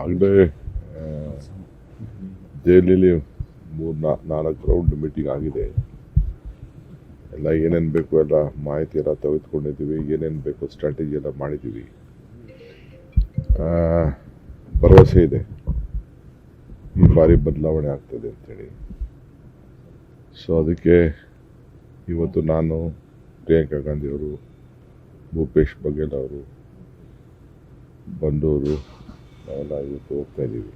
ಆಗಲೇ ದೆಹಲಿಯಲ್ಲಿ 3-4 round meeting ಆಗಿದೆ. ಎಲ್ಲ ಏನೇನು ಬೇಕು ಎಲ್ಲ ಮಾಹಿತಿ ಎಲ್ಲ ತೆಗೆದುಕೊಂಡಿದ್ದೀವಿ, ಏನೇನು ಬೇಕು ಸ್ಟ್ರಾಟಜಿ ಎಲ್ಲ ಮಾಡಿದ್ದೀವಿ. ಭರವಸೆ ಇದೆ ಈ ಬಾರಿ ಬದಲಾವಣೆ ಆಗ್ತದೆ ಅಂತೇಳಿ. ಸೊ ಅದಕ್ಕೆ ಇವತ್ತು ನಾನು, ಪ್ರಿಯಾಂಕಾ ಗಾಂಧಿ ಅವರು, ಭೂಪೇಶ್ ಬಘೇಲ್ ಅವರು, ಬಂದೂರು ನಾವೆಲ್ಲ ಇವತ್ತು ಹೋಗ್ತಾ ಇದ್ದೀವಿ.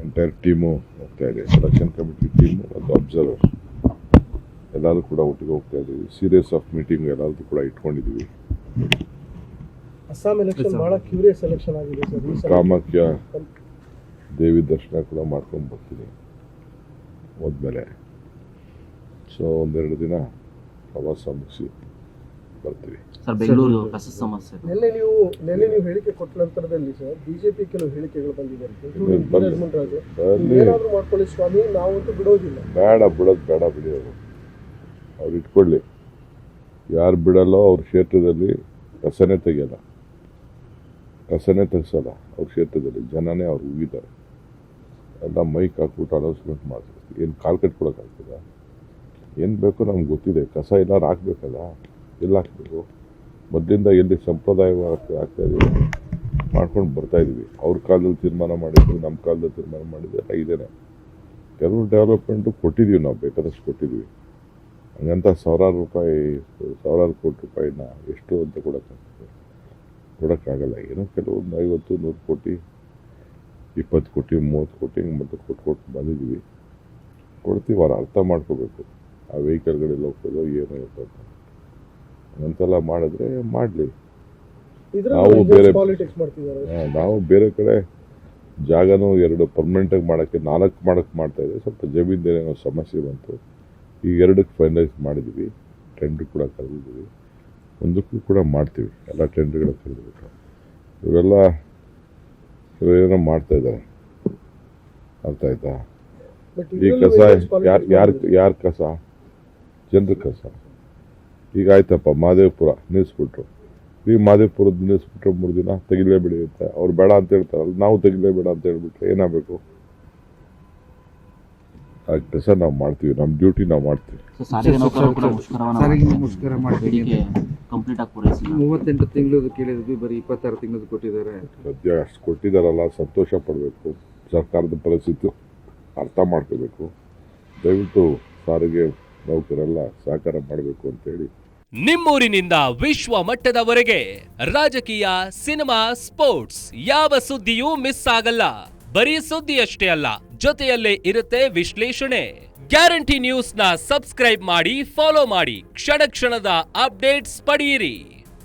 ಎಂಟೈರ್ ಟೀಮು ಹೋಗ್ತಾ ಇದೆ, ಸೆಲೆಕ್ಷನ್ ಕಮಿಟಿ ಟೀಮು ಮತ್ತು ಅಬ್ಸರ್ವರ್ ಎಲ್ಲರೂ ಕೂಡ ಒಟ್ಟಿಗೆ ಹೋಗ್ತಾ ಇದ್ದೀವಿ. ಸೀರೀಸ್ ಆಫ್ ಮೀಟಿಂಗ್ ಎಲ್ಲರೂ ಕೂಡ ಇಟ್ಕೊಂಡಿದ್ದೀವಿ. ಅಸ್ಸಾಂ ಎಲೆಕ್ಷನ್ ಬಹಳ ಕ್ಯೂರಿಯಸ್ ಎಲೆಕ್ಷನ್ ಆಗಿದೆ ಸರ್. ಕಾಮಾಖ್ಯ ದೇವಿ ದರ್ಶನ ಕೂಡ ಮಾಡ್ಕೊಂಡು ಬರ್ತೀನಿ ಹೋದ್ಮೇಲೆ. ಸೊ 1-2 ದಿನ ಪ್ರವಾಸ ಮುಗಿಸಿ ಬರ್ತೀವಿ. ಬೆಂಗಳೂರು ಕಸ ಸಮಸ್ಯೆ ನಿನ್ನೆ ನೀವು ಹೇಳಿಕೆ ಕೊಟ್ಟ ನಂತರದಲ್ಲಿ ಸರ್ ಬಿಜೆಪಿ ಕೆಲವು ಹೇಳಿಕೆಗಳು ಬಂದಿದೆ. ಏನಾದರೂ ಮಾಡ್ಕೊಳ್ಳಿ ಸ್ವಾಮಿ, ನಾವಂತೂ ಬಿಡೋದಿಲ್ಲ. ಬಿಡೋದು ಬೇಡ, ಬಿಡಿ. ಅವ್ರು ಇಟ್ಕೊಳ್ಳಿ. ಯಾರು ಬಿಡಲ್ಲೋ ಅವ್ರ ಕ್ಷೇತ್ರದಲ್ಲಿ ಕಸನೇ ತೆಗಿಯಲ್ಲ, ಕಸನೇ ತೆಗಿಸಲ್ಲ. ಅವ್ರ ಕ್ಷೇತ್ರದಲ್ಲಿ ಜನನೇ ಅವ್ರು ಉಗಿತಾರೆ. ಎಲ್ಲ ಮೈಕ್ ಹಾಕ್ಬಿಟ್ಟು ಅನೌನ್ಸ್ಮೆಂಟ್ ಮಾಡ್ತಾರೆ. ಏನು ಕಾಲು ಕಟ್ಕೊಳಕ್ಕಾಗ್ತದ? ಏನು ಬೇಕೋ ನಮ್ಗೆ ಗೊತ್ತಿದೆ. ಕಸ ಎಲ್ಲರೂ ಹಾಕ್ಬೇಕಲ್ಲ, ಎಲ್ಲ ಹಾಕ್ಬೇಕು. ಮೊದಲಿಂದ ಎಲ್ಲಿ ಸಂಪ್ರದಾಯವಾಗಿ ಆಗ್ತಾ ಇದೀವಿ ಮಾಡ್ಕೊಂಡು ಬರ್ತಾ ಇದೀವಿ. ಅವ್ರ ಕಾಲದಲ್ಲಿ ತೀರ್ಮಾನ ಮಾಡಿದ್ರು, ನಮ್ಮ ಕಾಲದಲ್ಲಿ ತೀರ್ಮಾನ ಮಾಡಿದ್ರು, ಎಲ್ಲ ಇದೇನೆ. ಕೆಲವು ಡೆವಲಪ್ಮೆಂಟು ಕೊಟ್ಟಿದ್ದೀವಿ, ನಾವು ಬೇಕಾದಷ್ಟು ಕೊಟ್ಟಿದ್ದೀವಿ. ಹಂಗಂತ ಸಾವಿರಾರು ಕೋಟಿ ರೂಪಾಯಿನ ಎಷ್ಟು ಅಂತ ಕೊಡೋಕ್ಕಾಗಲ್ಲ. ಏನೋ ಕೆಲವೊಂದು 50-100 ಕೋಟಿ, 20 ಕೋಟಿ, 30 ಕೋಟಿ ಹಿಂಗೆ ಮತ್ತೆ ಕೊಟ್ಟು ಬಂದಿದ್ದೀವಿ. ಕೊಡ್ತೀವಿ. ಅವ್ರು ಅರ್ಥ ಮಾಡ್ಕೋಬೇಕು. ಆ ವೆಹಿಕಲ್ಗಳೆಲ್ಲ ಹೋಗ್ತದೋ ಏನೋ ಇರ್ತದೆ ಅಂತೆಲ್ಲ ಮಾಡಿದ್ರೆ ಮಾಡಲಿ. ನಾವು ಬೇರೆ ಕಡೆ ಜಾಗನೂ 2 ಪರ್ಮನೆಂಟಾಗಿ ಮಾಡೋಕ್ಕೆ 4 ಮಾಡೋಕ್ಕೆ ಮಾಡ್ತಾಯಿದ್ದೆ. ಸ್ವಲ್ಪ ಜಮೀನ್ದೇನೋ ಸಮಸ್ಯೆ ಬಂತು. ಈ 2ಕ್ಕೆ ಫೈನಲೈಸ್ ಮಾಡಿದ್ದೀವಿ. ಟೆಂಡ್ರ್ ಕೂಡ ಕರೆದಿದ್ದೀವಿ. 1ಕ್ಕೂ ಕೂಡ ಮಾಡ್ತೀವಿ. ಎಲ್ಲ ಟೆಂಡ್ರ್ಗಳ ಕರೆದ್ಬಿಟ್ಟು ಇವರೇನೋ ಮಾಡ್ತಾಯಿದ್ದಾರೆ. ಅರ್ಥ ಆಯ್ತಾ? ಈ ಕಸ ಯಾರ ಕಸ? ಜನರ ಕಸ. ಈಗ ಆಯ್ತಪ್ಪ, ಮಹದೇವಪುರ ನಿಲ್ಲಿಸ್ಬಿಟ್ರು. ಈ ಮಹದೇವಪುರದ ನಿಲ್ಲಿಸ್ಬಿಟ್ರೆ 3 ದಿನ ತೆಗಿಲೇಬೇಡಿ ಅಂತ ಅವ್ರು ಬೇಡ ಅಂತ ಹೇಳ್ತಾರಲ್ಲ, ನಾವು ತೆಗಿಲೇಬೇಡ ಅಂತ ಹೇಳ್ಬಿಟ್ರೆ ಏನಾಗಬೇಕು? ಆ ಕೆಲಸ ನಾವು ಮಾಡ್ತೀವಿ. ನಮ್ಮ ಡ್ಯೂಟಿ ನಾವು ಮಾಡ್ತೀವಿ. 38 ತಿಂಗಳು ಕೇಳಿದ್ವಿ, ಬರೀ 26 ತಿಂಗಳು ಕೊಟ್ಟಿದ್ದಾರೆ. ಸದ್ಯ ಅಷ್ಟು ಕೊಟ್ಟಿದ್ದಾರಲ್ಲ, ಸಂತೋಷ ಪಡಬೇಕು. ಸರ್ಕಾರದ ಪರಿಸ್ಥಿತಿ ಅರ್ಥ ಮಾಡ್ಕೋಬೇಕು. ದಯವಿಟ್ಟು ಸಾರಿಗೆ ನೌಕರೆಲ್ಲ ಸಹಕಾರ ಮಾಡಬೇಕು ಅಂತೇಳಿ. ನಿಮ್ಮೂರಿನಿಂದ ವಿಶ್ವ ಮಟ್ಟದವರೆಗೆ ರಾಜಕೀಯ, ಸಿನಿಮಾ, ಸ್ಪೋರ್ಟ್ಸ್ ಯಾವ ಸುದ್ದಿಯೂ ಮಿಸ್ ಆಗಲ್ಲ. ಬರೀ ಸುದ್ದಿಯಷ್ಟೇ ಅಲ್ಲ, ಜೊತೆಯಲ್ಲೇ ಇರುತ್ತೆ ವಿಶ್ಲೇಷಣೆ. ಗ್ಯಾರಂಟಿ ನ್ಯೂಸ್ನ ಸಬ್ಸ್ಕ್ರೈಬ್ ಮಾಡಿ, ಫಾಲೋ ಮಾಡಿ. ಕ್ಷಣ ಕ್ಷಣದ ಅಪ್ಡೇಟ್ಸ್ ಪಡೆಯಿರಿ.